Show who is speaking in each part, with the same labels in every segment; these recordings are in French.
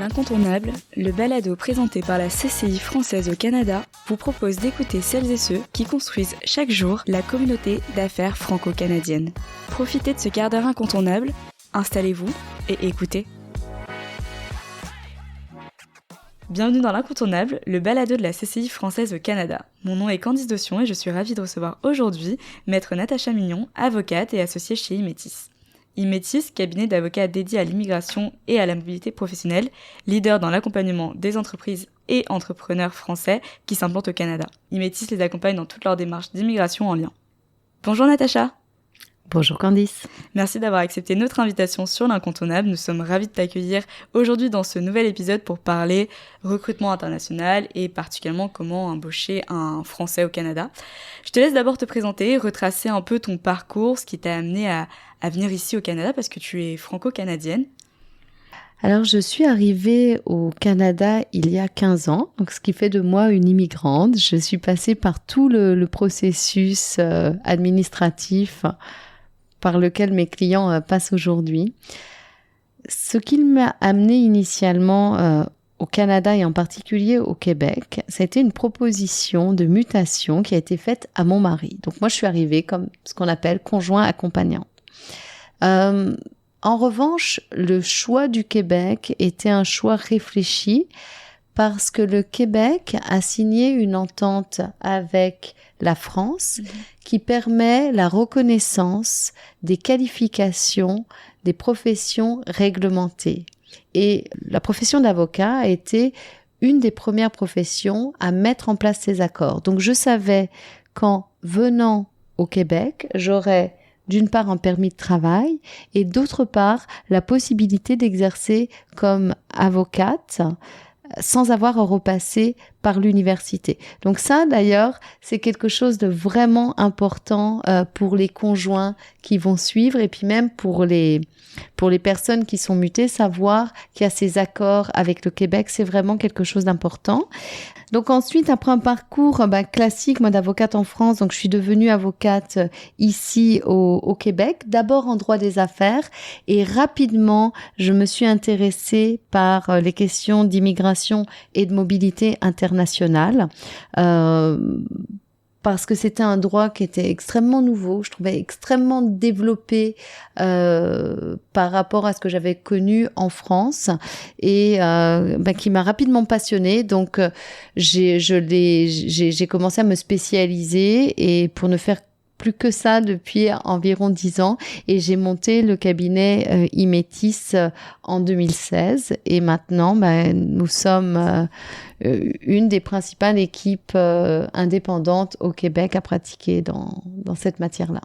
Speaker 1: L'Incontournable, le balado présenté par la CCI française au Canada, vous propose d'écouter celles et ceux qui construisent chaque jour la communauté d'affaires franco-canadienne. Profitez de ce quart d'heure incontournable, installez-vous et écoutez. Bienvenue dans l'Incontournable, le balado de la CCI française au Canada. Mon nom est Candice Dossion et je suis ravie de recevoir aujourd'hui Maître Natacha Mignon, avocate et associée chez Imetis. Imetis, cabinet d'avocats dédié à l'immigration et à la mobilité professionnelle, leader dans l'accompagnement des entreprises et entrepreneurs français qui s'implantent au Canada. Imetis les accompagne dans toute leur démarche d'immigration en lien. Bonjour Natacha.
Speaker 2: Bonjour Candice.
Speaker 1: Merci d'avoir accepté notre invitation sur l'Incontournable. Nous sommes ravis de t'accueillir aujourd'hui dans ce nouvel épisode pour parler recrutement international et particulièrement comment embaucher un Français au Canada. Je te laisse d'abord te présenter, retracer un peu ton parcours, ce qui t'a amené à venir ici au Canada parce que tu es franco-canadienne.
Speaker 2: Alors, je suis arrivée au Canada il y a 15 ans, donc ce qui fait de moi une immigrante. Je suis passée par tout le processus administratif par lequel mes clients passent aujourd'hui. Ce qui m'a amenée initialement au Canada et en particulier au Québec, ça a été une proposition de mutation qui a été faite à mon mari. Donc moi, je suis arrivée comme ce qu'on appelle conjoint accompagnant. En revanche, le choix du Québec était un choix réfléchi parce que le Québec a signé une entente avec la France qui permet la reconnaissance des qualifications des professions réglementées. Et la profession d'avocat a été une des premières professions à mettre en place ces accords. Donc je savais qu'en venant au Québec, j'aurais d'une part un permis de travail et d'autre part la possibilité d'exercer comme avocate sans avoir à repasser par l'université. Donc ça, d'ailleurs, c'est quelque chose de vraiment important pour les conjoints qui vont suivre et puis même pour les personnes qui sont mutées, savoir qu'il y a ces accords avec le Québec, c'est vraiment quelque chose d'important. Donc ensuite, après un parcours classique, moi d'avocate en France, donc je suis devenue avocate ici au Québec, d'abord en droit des affaires et rapidement, je me suis intéressée par les questions d'immigration et de mobilité internationale. Parce que c'était un droit qui était extrêmement nouveau, je trouvais extrêmement développé par rapport à ce que j'avais connu en France et qui m'a rapidement passionnée. Donc j'ai commencé à me spécialiser et pour ne faire plus que ça depuis environ 10 ans et j'ai monté le cabinet Imetis en 2016 et maintenant nous sommes une des principales équipes indépendantes au Québec à pratiquer dans cette matière-là.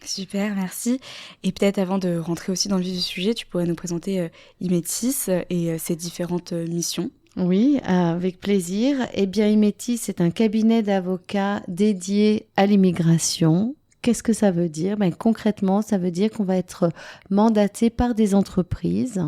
Speaker 1: Super, merci. Et peut-être avant de rentrer aussi dans le vif du sujet, tu pourrais nous présenter Imetis et ses différentes missions.
Speaker 2: Oui, avec plaisir. Eh bien, Imetis, c'est un cabinet d'avocats dédié à l'immigration. Qu'est-ce que ça veut dire ? Concrètement, ça veut dire qu'on va être mandaté par des entreprises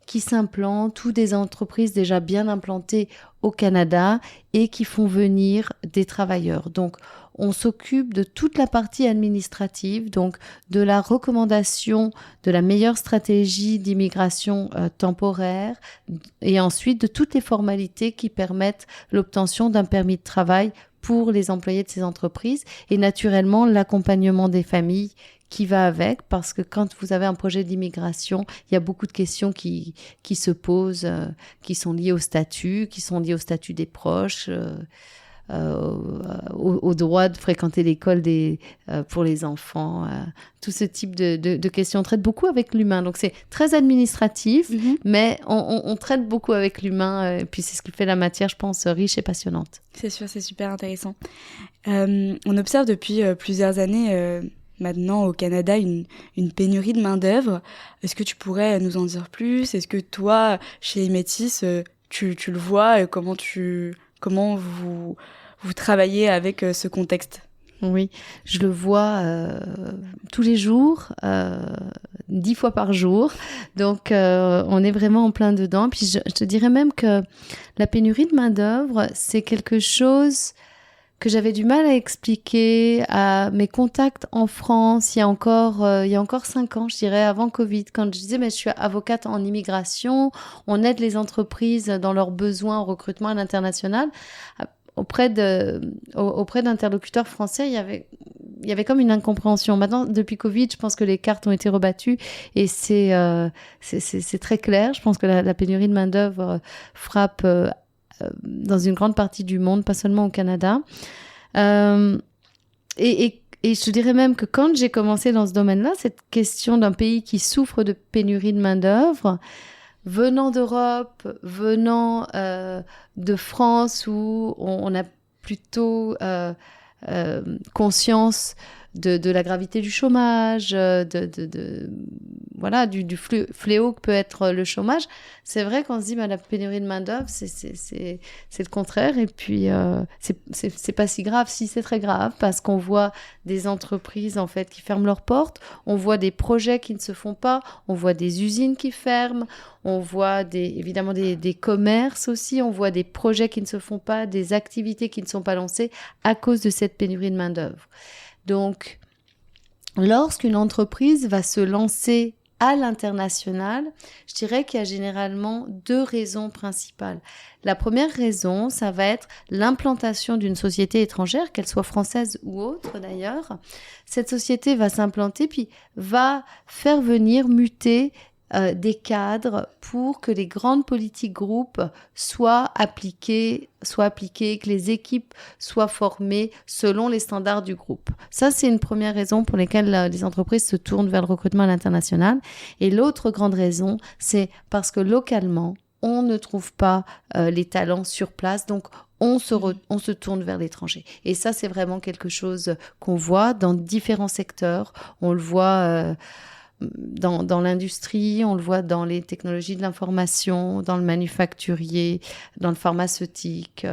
Speaker 2: qui s'implantent ou des entreprises déjà bien implantées au Canada et qui font venir des travailleurs. Donc, on s'occupe de toute la partie administrative, donc de la recommandation de la meilleure stratégie d'immigration temporaire et ensuite de toutes les formalités qui permettent l'obtention d'un permis de travail pour les employés de ces entreprises et naturellement l'accompagnement des familles qui va avec, parce que quand vous avez un projet d'immigration, il y a beaucoup de questions qui se posent, qui sont liées au statut des proches, au droit de fréquenter l'école pour les enfants. Tout ce type de questions. On traite beaucoup avec l'humain. Donc, c'est très administratif, mais on traite beaucoup avec l'humain. Et puis, c'est ce qui fait la matière, je pense, riche et passionnante.
Speaker 1: C'est sûr, c'est super intéressant. On observe depuis plusieurs années maintenant au Canada une pénurie de main-d'œuvre. Est-ce que tu pourrais nous en dire plus ? Est-ce que toi, chez Imetis, tu le vois ? Comment vous travaillez avec ce contexte ?
Speaker 2: Oui, je le vois tous les jours, 10 fois par jour. Donc, on est vraiment en plein dedans. Puis, je te dirais même que la pénurie de main-d'œuvre, c'est quelque chose que j'avais du mal à expliquer à mes contacts en France il y a encore 5 ans, je dirais, avant Covid, quand je disais mais je suis avocate en immigration, on aide les entreprises dans leurs besoins en recrutement à l'international. Auprès d'interlocuteurs français, il y avait comme une incompréhension. Maintenant, depuis Covid, je pense que les cartes ont été rebattues et c'est très clair. Je pense que la pénurie de main-d'œuvre frappe dans une grande partie du monde, pas seulement au Canada. Et je dirais même que quand j'ai commencé dans ce domaine-là, cette question d'un pays qui souffre de pénurie de main-d'œuvre, venant d'Europe, venant de France, où on a plutôt conscience de la gravité du chômage, voilà, du fléau que peut être le chômage. C'est vrai qu'on se dit, la pénurie de main-d'œuvre, c'est le contraire. Et puis, c'est pas si grave. Si, c'est très grave, parce qu'on voit des entreprises, en fait, qui ferment leurs portes. On voit des projets qui ne se font pas. On voit des usines qui ferment. On voit évidemment des commerces aussi. On voit des projets qui ne se font pas, des activités qui ne sont pas lancées à cause de cette pénurie de main-d'œuvre. Donc, lorsqu'une entreprise va se lancer à l'international, je dirais qu'il y a généralement 2 raisons principales. La première raison, ça va être l'implantation d'une société étrangère, qu'elle soit française ou autre d'ailleurs. Cette société va s'implanter puis va faire venir muter des cadres pour que les grandes politiques groupes soient appliquées, que les équipes soient formées selon les standards du groupe. Ça, c'est une première raison pour laquelle les entreprises se tournent vers le recrutement à l'international. Et l'autre grande raison, c'est parce que localement, on ne trouve pas les talents sur place, donc on se tourne vers l'étranger. Et ça, c'est vraiment quelque chose qu'on voit dans différents secteurs. On le voit dans l'industrie, on le voit dans les technologies de l'information, dans le manufacturier, dans le pharmaceutique,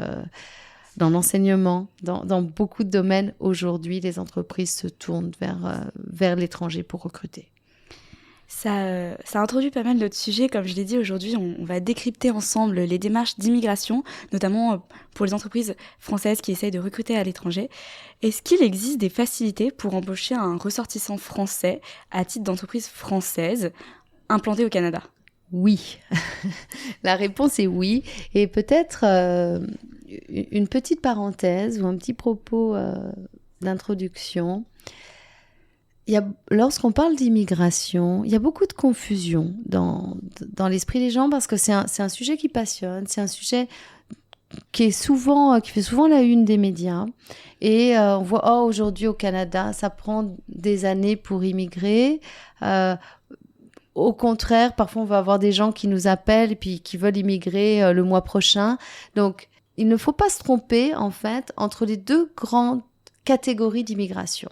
Speaker 2: dans l'enseignement, dans beaucoup de domaines. Aujourd'hui, les entreprises se tournent vers l'étranger pour recruter.
Speaker 1: Ça introduit pas mal d'autres sujets. Comme je l'ai dit, aujourd'hui, on va décrypter ensemble les démarches d'immigration, notamment pour les entreprises françaises qui essayent de recruter à l'étranger. Est-ce qu'il existe des facilités pour embaucher un ressortissant français à titre d'entreprise française implantée au Canada ?
Speaker 2: Oui. La réponse est oui. Et peut-être une petite parenthèse ou un petit propos d'introduction. Lorsqu'on parle d'immigration, il y a beaucoup de confusion dans l'esprit des gens parce que c'est un sujet qui passionne, c'est un sujet qui fait souvent la une des médias. Et on voit, aujourd'hui au Canada, ça prend des années pour immigrer. Au contraire, parfois on va avoir des gens qui nous appellent et puis qui veulent immigrer le mois prochain. Donc, il ne faut pas se tromper, en fait, entre les 2 grandes catégories d'immigration.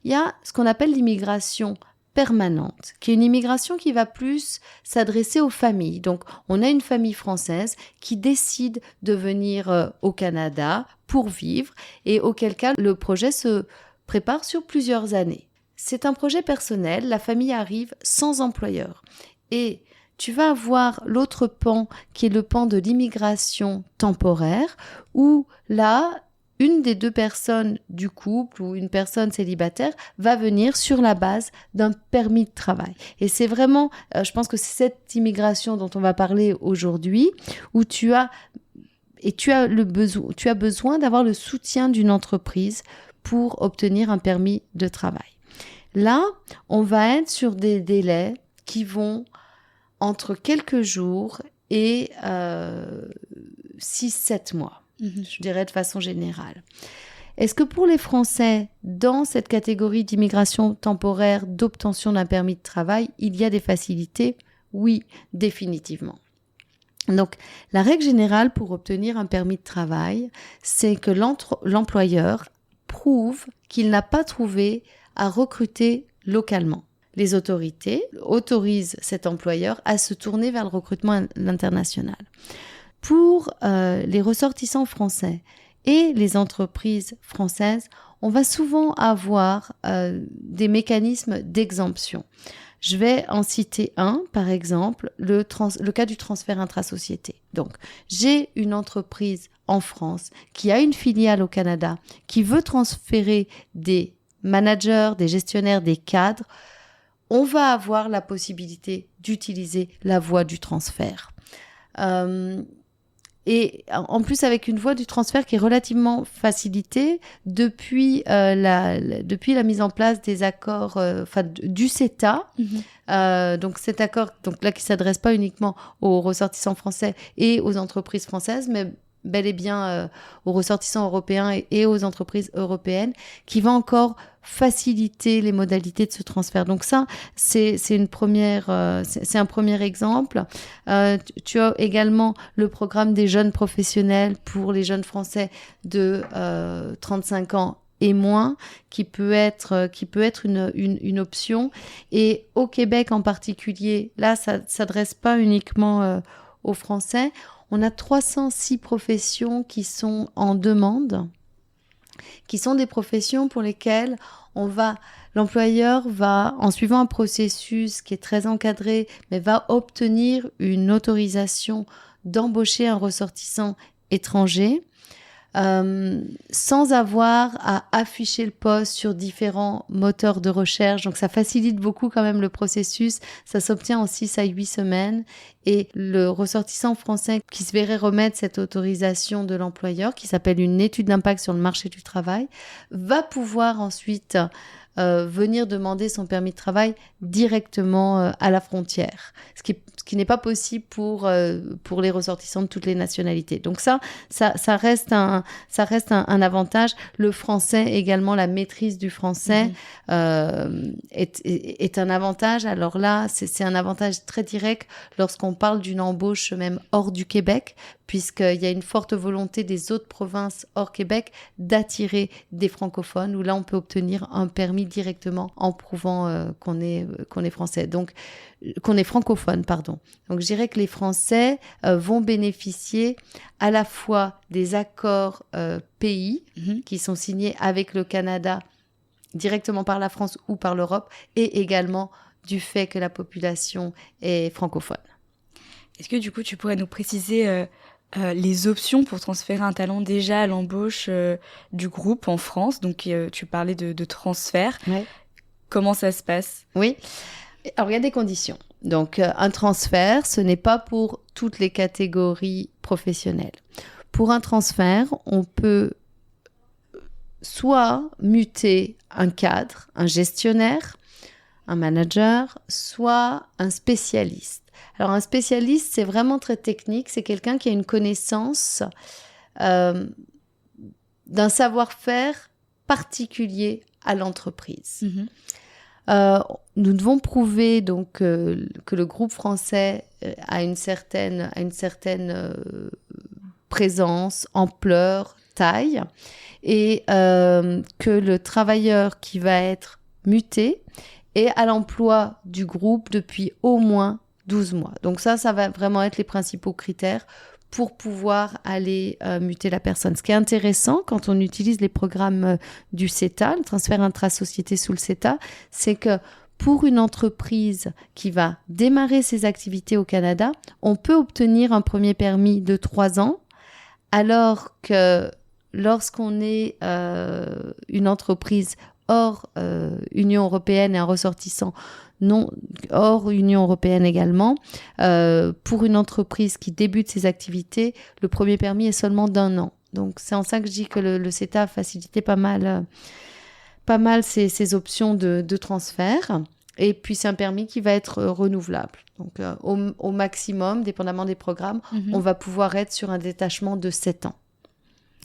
Speaker 2: Il y a ce qu'on appelle l'immigration permanente, qui est une immigration qui va plus s'adresser aux familles. Donc, on a une famille française qui décide de venir au Canada pour vivre et auquel cas le projet se prépare sur plusieurs années. C'est un projet personnel, la famille arrive sans employeur. Et tu vas avoir l'autre pan qui est le pan de l'immigration temporaire où là, une des 2 personnes du couple ou une personne célibataire va venir sur la base d'un permis de travail. Et c'est vraiment, je pense que c'est cette immigration dont on va parler aujourd'hui, où tu as besoin d'avoir le soutien d'une entreprise pour obtenir un permis de travail. Là, on va être sur des délais qui vont entre quelques jours et 6-7 mois. Je dirais de façon générale. Est-ce que pour les Français, dans cette catégorie d'immigration temporaire, d'obtention d'un permis de travail, il y a des facilités ? Oui, définitivement. Donc, la règle générale pour obtenir un permis de travail, c'est que l'employeur prouve qu'il n'a pas trouvé à recruter localement. Les autorités autorisent cet employeur à se tourner vers le recrutement à l'international. Pour les ressortissants français et les entreprises françaises, on va souvent avoir des mécanismes d'exemption. Je vais en citer un, par exemple, le cas du transfert intrasociété. Donc, j'ai une entreprise en France qui a une filiale au Canada, qui veut transférer des managers, des gestionnaires, des cadres. On va avoir la possibilité d'utiliser la voie du transfert. Et en plus, avec une voie du transfert qui est relativement facilitée depuis la mise en place des accords, du CETA. Donc cet accord, donc là, qui s'adresse pas uniquement aux ressortissants français et aux entreprises françaises, mais bel et bien aux ressortissants européens et aux entreprises européennes, qui va encore faciliter les modalités de ce transfert. Donc ça, c'est un premier exemple. Tu as également le programme des jeunes professionnels pour les jeunes Français de 35 ans et moins, qui peut être une option. Et au Québec en particulier, là, ça s'adresse pas uniquement aux Français. On a 306 professions qui sont en demande, qui sont des professions pour lesquelles l'employeur va, en suivant un processus qui est très encadré, mais va obtenir une autorisation d'embaucher un ressortissant étranger, sans avoir à afficher le poste sur différents moteurs de recherche. Donc ça facilite beaucoup quand même le processus. Ça s'obtient en 6 à 8 semaines. Et le ressortissant français qui se verrait remettre cette autorisation de l'employeur, qui s'appelle une étude d'impact sur le marché du travail, va pouvoir ensuite venir demander son permis de travail directement à la frontière, ce qui n'est pas possible pour les ressortissants de toutes les nationalités. Donc ça reste un avantage. Le français également, la maîtrise du français est un avantage. Alors là, c'est un avantage très direct lorsqu'on parle d'une embauche même hors du Québec, puisqu'il y a une forte volonté des autres provinces hors Québec d'attirer des francophones, où là, on peut obtenir un permis directement en prouvant qu'on est français. Donc, qu'on est francophone, pardon. Donc, je dirais que les Français vont bénéficier à la fois des accords pays qui sont signés avec le Canada directement par la France ou par l'Europe, et également du fait que la population est francophone.
Speaker 1: Est-ce que du coup, tu pourrais nous préciser les options pour transférer un talent déjà à l'embauche du groupe en France? Donc, tu parlais de transfert.
Speaker 2: Ouais.
Speaker 1: Comment ça se passe?
Speaker 2: Oui. Alors, il y a des conditions. Donc, un transfert, ce n'est pas pour toutes les catégories professionnelles. Pour un transfert, on peut soit muter un cadre, un gestionnaire, un manager, soit un spécialiste. Alors, un spécialiste, c'est vraiment très technique. C'est quelqu'un qui a une connaissance d'un savoir-faire particulier à l'entreprise. Nous devons prouver donc que le groupe français a une certaine présence, ampleur, taille, et que le travailleur qui va être muté est à l'emploi du groupe depuis au moins 12 mois. Donc ça va vraiment être les principaux critères pour pouvoir aller muter la personne. Ce qui est intéressant quand on utilise les programmes du CETA, le transfert intrasociété sous le CETA, c'est que pour une entreprise qui va démarrer ses activités au Canada, on peut obtenir un premier permis de 3 ans, alors que lorsqu'on est une entreprise hors Union européenne et un ressortissant non hors Union européenne également, pour une entreprise qui débute ses activités, le premier permis est seulement d'1 an. Donc c'est en ça que je dis que le CETA a facilité pas mal ces options de transfert. Et puis c'est un permis qui va être renouvelable. Donc au maximum, dépendamment des programmes, on va pouvoir être sur un détachement de 7 ans.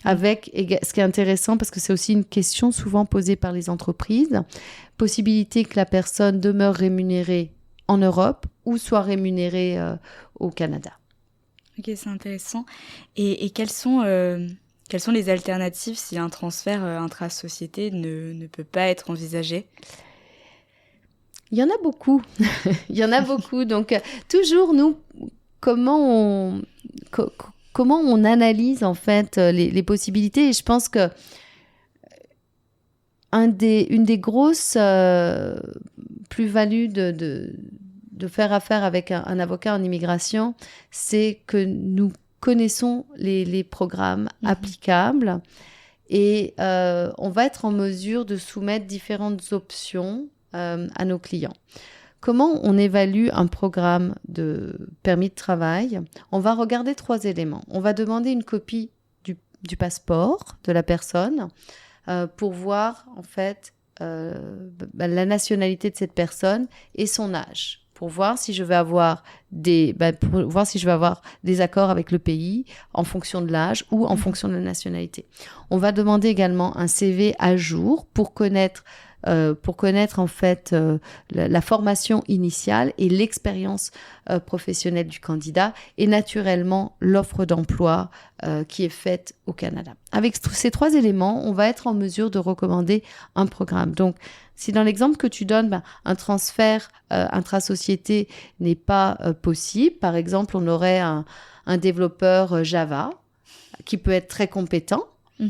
Speaker 2: Avec, ce qui est intéressant, parce que c'est aussi une question souvent posée par les entreprises, possibilité que la personne demeure rémunérée en Europe ou soit rémunérée au Canada.
Speaker 1: Ok, c'est intéressant. Et quelles sont les alternatives si un transfert intra-société ne peut pas être envisagé?
Speaker 2: Il y en a beaucoup. Il y en a beaucoup. Donc, toujours, nous, comment on analyse en fait les possibilités. Et je pense que une des grosses plus-value de faire affaire avec un avocat en immigration, c'est que nous connaissons les programmes applicables et on va être en mesure de soumettre différentes options à nos clients. Comment on évalue un programme de permis de travail ? On va regarder 3 éléments. On va demander une copie du passeport de la personne pour voir en fait la nationalité de cette personne et son âge. Pour voir si je vais avoir des accords avec le pays en fonction de l'âge ou en fonction de la nationalité. On va demander également un CV à jour pour connaître en fait la formation initiale et l'expérience professionnelle du candidat et naturellement l'offre d'emploi qui est faite au Canada. Avec ces 3 éléments, on va être en mesure de recommander un programme. Donc, si dans l'exemple que tu donnes, un transfert intra-société n'est pas possible, par exemple, on aurait un développeur Java qui peut être très compétent,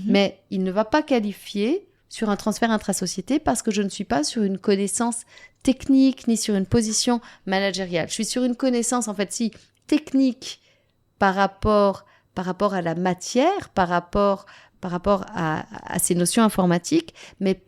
Speaker 2: mais il ne va pas qualifier sur un transfert intra-société parce que je ne suis pas sur une connaissance technique ni sur une position managériale. Je suis sur une connaissance, en fait, technique par rapport à la matière, par rapport à ces notions informatiques, mais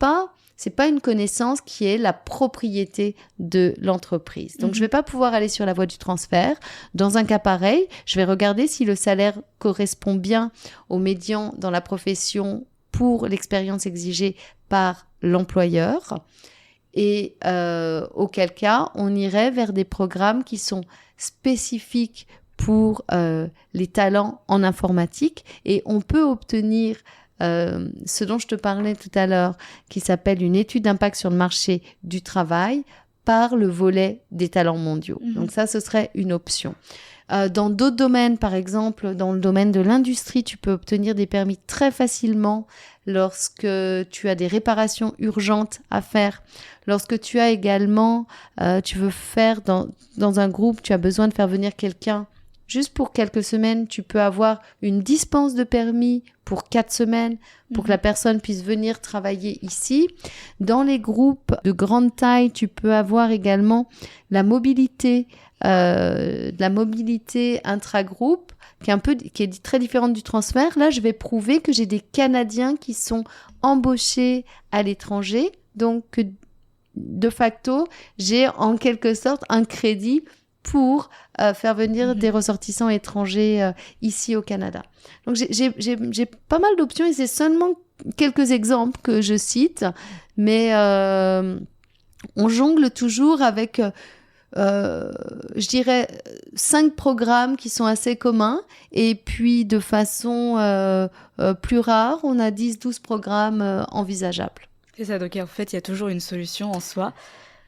Speaker 2: c'est pas une connaissance qui est la propriété de l'entreprise. Donc, je vais pas pouvoir aller sur la voie du transfert. Dans un cas pareil, je vais regarder si le salaire correspond bien au médian dans la profession pour l'expérience exigée par l'employeur. Et auquel cas, on irait vers des programmes qui sont spécifiques pour les talents en informatique. Et on peut obtenir ce dont je te parlais tout à l'heure, qui s'appelle une étude d'impact sur le marché du travail par le volet des talents mondiaux. Donc ça, ce serait une option. Dans d'autres domaines, par exemple, dans le domaine de l'industrie, tu peux obtenir des permis très facilement lorsque tu as des réparations urgentes à faire. Lorsque tu as également, tu veux faire dans un groupe, tu as besoin de faire venir quelqu'un juste pour quelques semaines, tu peux avoir une dispense de permis pour 4 semaines pour que la personne puisse venir travailler ici. Dans les groupes de grande taille, tu peux avoir également la mobilité intra-groupe qui est très différente du transfert. Là, je vais prouver que j'ai des Canadiens qui sont embauchés à l'étranger. Donc, de facto, j'ai en quelque sorte un crédit pour faire venir des ressortissants étrangers ici au Canada. Donc, j'ai pas mal d'options et c'est seulement quelques exemples que je cite, mais on jongle toujours avec, je dirais, 5 programmes qui sont assez communs et puis de façon plus rare, on a 10-12 programmes envisageables.
Speaker 1: C'est ça, donc en fait, il y a toujours une solution en soi.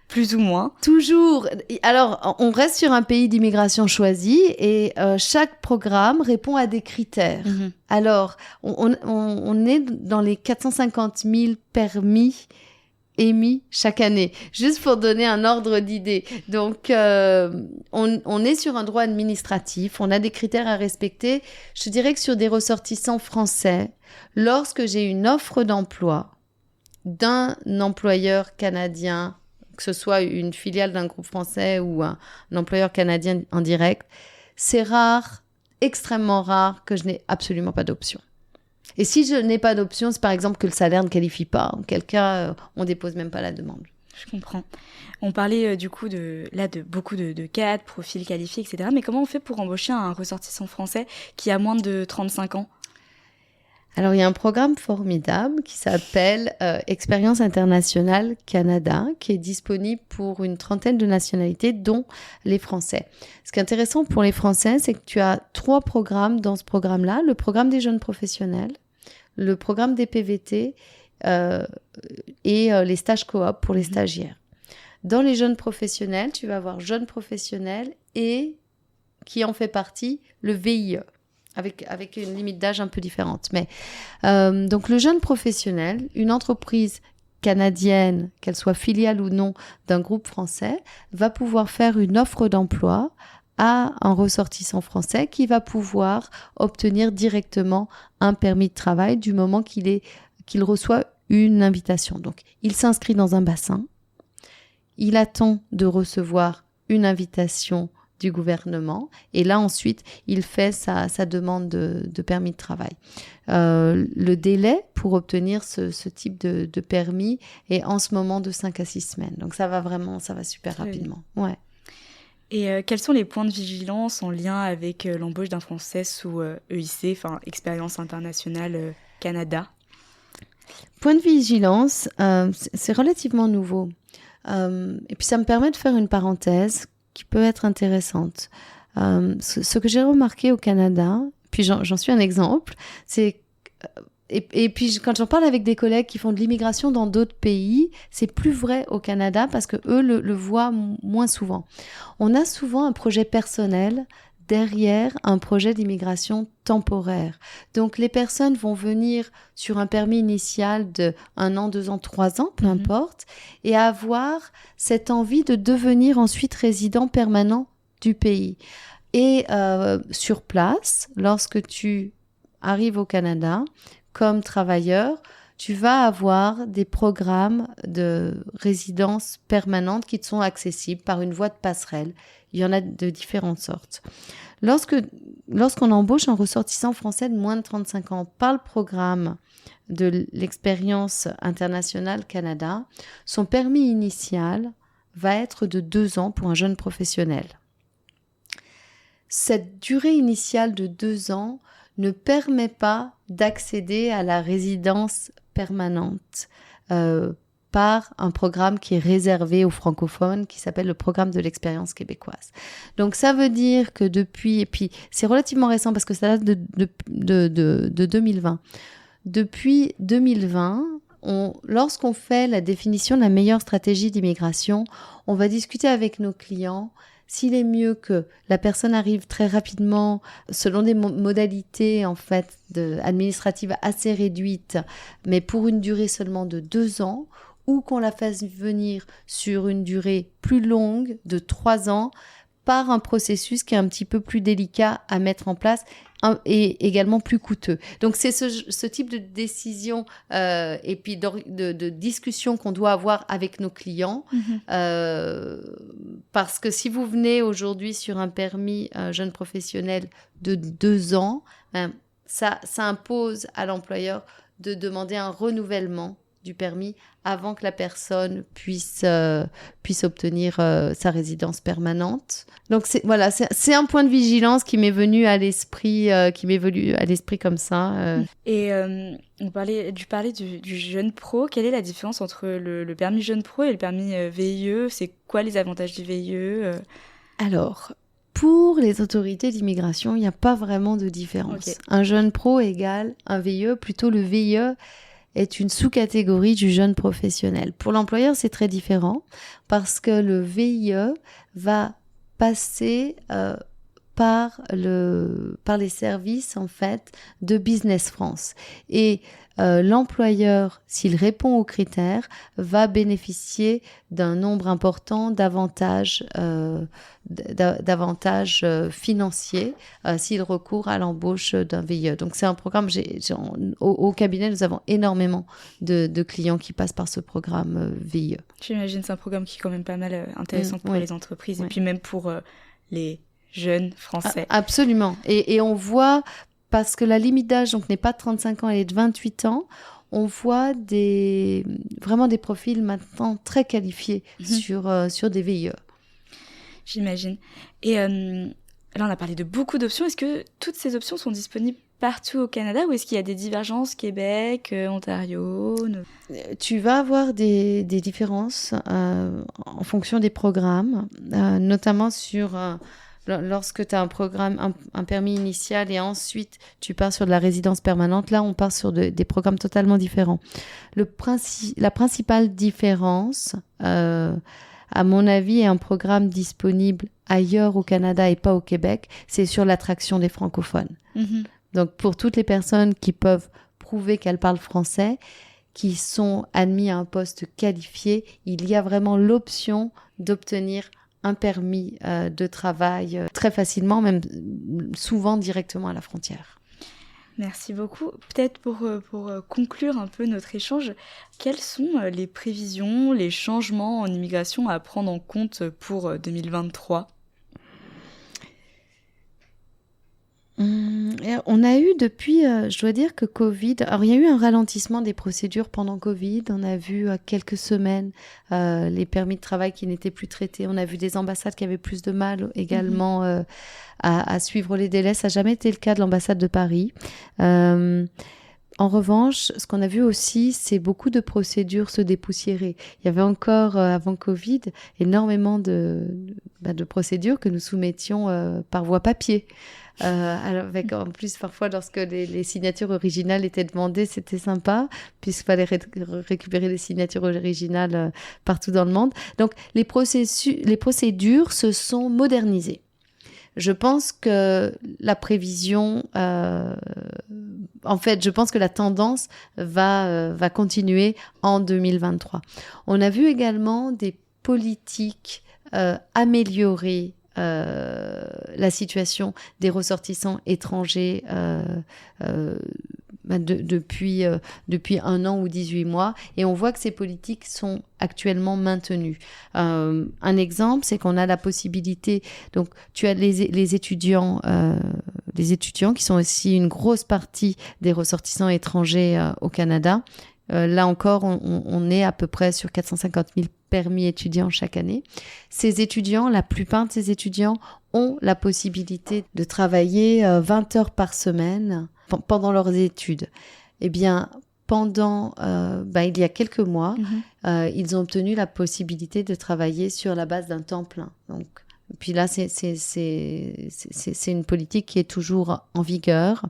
Speaker 1: Plus ou moins.
Speaker 2: Toujours. Alors, on reste sur un pays d'immigration choisi et chaque programme répond à des critères. Alors, on est dans les 450 000 permis émis chaque année, juste pour donner un ordre d'idée. Donc, on est sur un droit administratif, on a des critères à respecter. Je dirais que sur des ressortissants français, lorsque j'ai une offre d'emploi d'un employeur canadien, que ce soit une filiale d'un groupe français ou un employeur canadien en direct, c'est rare, extrêmement rare, que je n'ai absolument pas d'option. Et si je n'ai pas d'option, c'est par exemple que le salaire ne qualifie pas. En quel cas, on ne dépose même pas la demande.
Speaker 1: Je comprends. On parlait du coup de beaucoup de cadres, profils qualifiés, etc. Mais comment on fait pour embaucher un ressortissant français qui a moins de 35 ans ?
Speaker 2: Alors, il y a un programme formidable qui s'appelle Expérience internationale Canada, qui est disponible pour une trentaine de nationalités, dont les Français. Ce qui est intéressant pour les Français, c'est que tu as 3 programmes dans ce programme-là. Le programme des jeunes professionnels, le programme des PVT et les stages coop pour les stagiaires. Dans les jeunes professionnels, tu vas avoir jeunes professionnels et, qui en fait partie, le VIE. Avec une limite d'âge un peu différente. Mais donc, le jeune professionnel, une entreprise canadienne, qu'elle soit filiale ou non d'un groupe français, va pouvoir faire une offre d'emploi à un ressortissant français qui va pouvoir obtenir directement un permis de travail du moment qu'il reçoit une invitation. Donc, il s'inscrit dans un bassin. il attend de recevoir une invitation du gouvernement et là ensuite il fait sa demande de permis de travail. Le délai pour obtenir ce type de permis est en ce moment de 5 à 6 semaines. Donc ça va super rapidement. Ouais.
Speaker 1: Et quels sont les points de vigilance en lien avec l'embauche d'un Français sous EIC, enfin Expérience Internationale Canada?
Speaker 2: Point de vigilance, c'est relativement nouveau. Et puis ça me permet de faire une parenthèse qui peut être intéressante. Ce que j'ai remarqué au Canada, puis j'en suis un exemple, c'est... Et puis quand j'en parle avec des collègues qui font de l'immigration dans d'autres pays, c'est plus vrai au Canada parce que eux le voient moins souvent. On a souvent un projet personnel derrière un projet d'immigration temporaire. Donc les personnes vont venir sur un permis initial de 1 an, 2 ans, 3 ans, peu importe, et avoir cette envie de devenir ensuite résident permanent du pays. Et sur place, lorsque tu arrives au Canada, comme travailleur, tu vas avoir des programmes de résidence permanente qui te sont accessibles par une voie de passerelle. Il y en a de différentes sortes. Lorsqu'on embauche un ressortissant français de moins de 35 ans par le programme de l'Expérience Internationale Canada, son permis initial va être de 2 ans pour un jeune professionnel. Cette durée initiale de 2 ans ne permet pas d'accéder à la résidence permanente par un programme qui est réservé aux francophones, qui s'appelle le programme de l'expérience québécoise. Donc ça veut dire que depuis, et puis c'est relativement récent parce que ça date de 2020. Depuis 2020, lorsqu'on fait la définition de la meilleure stratégie d'immigration, on va discuter avec nos clients s'il est mieux que la personne arrive très rapidement selon des modalités en fait administratives assez réduites, mais pour une durée seulement de 2 ans, ou qu'on la fasse venir sur une durée plus longue de 3 ans par un processus qui est un petit peu plus délicat à mettre en place et également plus coûteux. Donc c'est ce type de décision et puis de discussion qu'on doit avoir avec nos clients parce que si vous venez aujourd'hui sur un permis jeune professionnel de 2 ans, ça impose à l'employeur de demander un renouvellement du permis avant que la personne puisse obtenir sa résidence permanente. Donc c'est un point de vigilance qui m'est venu à l'esprit, comme ça.
Speaker 1: Et tu parlais du jeune pro. Quelle est la différence entre le permis jeune pro et le permis VIE? C'est quoi les avantages du VIE?
Speaker 2: Alors, pour les autorités d'immigration, il n'y a pas vraiment de différence. Okay. Un jeune pro égale un VIE, plutôt le VIE est une sous-catégorie du jeune professionnel. Pour l'employeur, c'est très différent parce que le VIE va passer par les services en fait de Business France. Et l'employeur, s'il répond aux critères, va bénéficier d'un nombre important d'avantages financiers s'il recourt à l'embauche d'un VIE. Donc c'est un programme, au cabinet, nous avons énormément de clients qui passent par ce programme VIE.
Speaker 1: J'imagine c'est un programme qui est quand même pas mal intéressant pour les entreprises et puis même pour les jeunes Français.
Speaker 2: Absolument. Et on voit, parce que la limite d'âge donc, n'est pas de 35 ans, elle est de 28 ans, on voit vraiment des profils maintenant très qualifiés sur des VIE.
Speaker 1: J'imagine. Et là, on a parlé de beaucoup d'options. Est-ce que toutes ces options sont disponibles partout au Canada ou est-ce qu'il y a des divergences Québec, Ontario?
Speaker 2: Tu vas avoir des différences en fonction des programmes, notamment sur... Lorsque tu as un programme, un permis initial et ensuite tu pars sur de la résidence permanente, là on part sur des programmes totalement différents. La principale différence, à mon avis, est un programme disponible ailleurs au Canada et pas au Québec, c'est sur l'attraction des francophones. Donc pour toutes les personnes qui peuvent prouver qu'elles parlent français, qui sont admis à un poste qualifié, il y a vraiment l'option d'obtenir un permis de travail très facilement, même souvent directement à la frontière.
Speaker 1: Merci beaucoup. Peut-être pour conclure un peu notre échange, quelles sont les prévisions, les changements en immigration à prendre en compte pour 2023 ?
Speaker 2: On a eu depuis, je dois dire que Covid, alors il y a eu un ralentissement des procédures pendant Covid, on a vu quelques semaines les permis de travail qui n'étaient plus traités, on a vu des ambassades qui avaient plus de mal également à suivre les délais, ça n'a jamais été le cas de l'ambassade de Paris. En revanche, ce qu'on a vu aussi, c'est beaucoup de procédures se dépoussiérer. Il y avait encore, avant Covid, énormément de procédures que nous soumettions par voie papier. Avec en plus parfois lorsque les signatures originales étaient demandées, c'était sympa puisqu'il fallait récupérer les signatures originales partout dans le monde. Donc les procédures se sont modernisées. Je pense que la prévision, je pense que la tendance va continuer en 2023. On a vu également des politiques améliorer la situation des ressortissants étrangers depuis 1 an ou 18 mois, et on voit que ces politiques sont actuellement maintenues. Un exemple, c'est qu'on a la possibilité, donc tu as les étudiants qui sont aussi une grosse partie des ressortissants étrangers au Canada. Là encore, on est à peu près sur 450 000 permis étudiants chaque année. La plupart de ces étudiants ont la possibilité de travailler 20 heures par semaine pendant leurs études. Eh bien, il y a quelques mois, ils ont obtenu la possibilité de travailler sur la base d'un temps plein. Donc, puis là, c'est une politique qui est toujours en vigueur.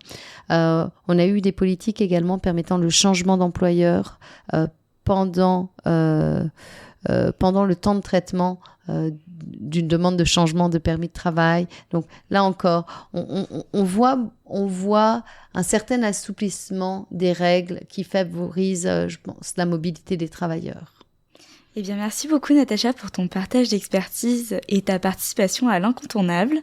Speaker 2: On a eu des politiques également permettant le changement d'employeur pendant le temps de traitement d'une demande de changement de permis de travail. Donc là encore, on voit un certain assouplissement des règles qui favorise, je pense, la mobilité des travailleurs.
Speaker 1: Eh bien, merci beaucoup Natacha pour ton partage d'expertise et ta participation à l'Incontournable.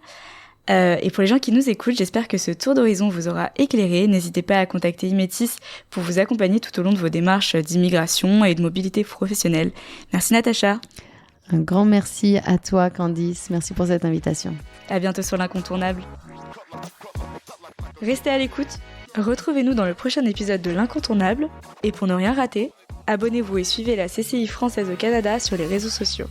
Speaker 1: Et pour les gens qui nous écoutent, j'espère que ce tour d'horizon vous aura éclairé. N'hésitez pas à contacter Imetis pour vous accompagner tout au long de vos démarches d'immigration et de mobilité professionnelle. Merci Natacha.
Speaker 2: Un grand merci à toi Candice, merci pour cette invitation.
Speaker 1: À bientôt sur l'Incontournable. Restez à l'écoute, retrouvez-nous dans le prochain épisode de l'Incontournable. Et pour ne rien rater, abonnez-vous et suivez la CCI française au Canada sur les réseaux sociaux.